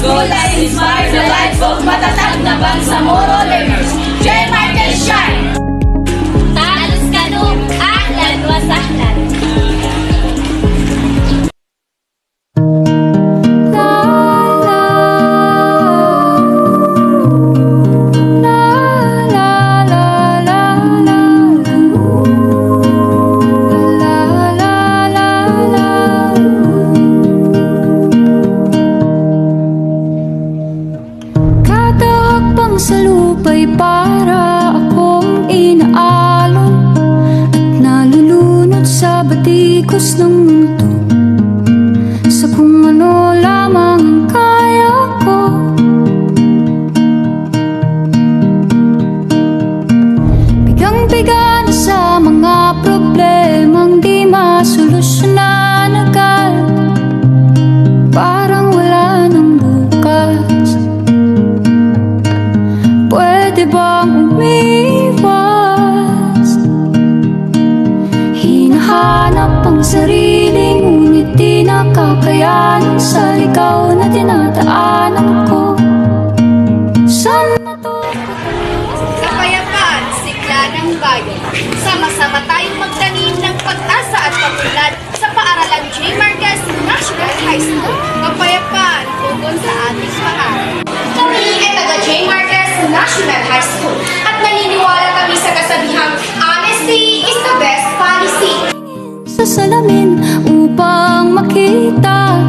School that inspires the life of matatag na Bangsamoro learners. J. Michael Shine! Talos kanu, ahlan wa sahlan. Sa lupa'y para akong inaalon at nalulunod sa batikos ng mundo, sa kung ano lamang ang kaya ko. Bigang-biga na sa mga problemang di masolusyonan agad, parang wala nang bukas. Pwede bang umiwas? Hinahanap ang sarili, ngunit di nakakayanan sa ligaw na dinadaanan ko. Saan natutunan? Kapayapaan, sigla ng bayan. Sama-sama tayong magtanim ng pag-asa at pag-unlad sa paaralang J. Marquez National High School. Kapayapaan, tugon sa ating pangarap. Kami ay taga J. Marquez National High School at naniniwala kami sa kasabihang honesty is the best policy. Sa salamin upang makita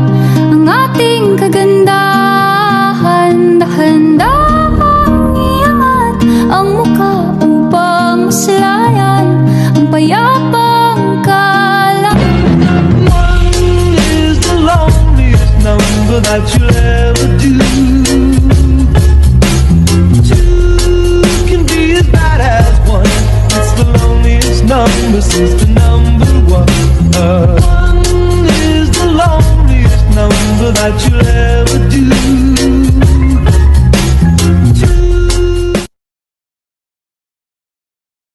ang ating kagandahan, dahan-dahang iangat ang mukha upang maslayan ang payapang kalangan. One is the loneliest number that you'll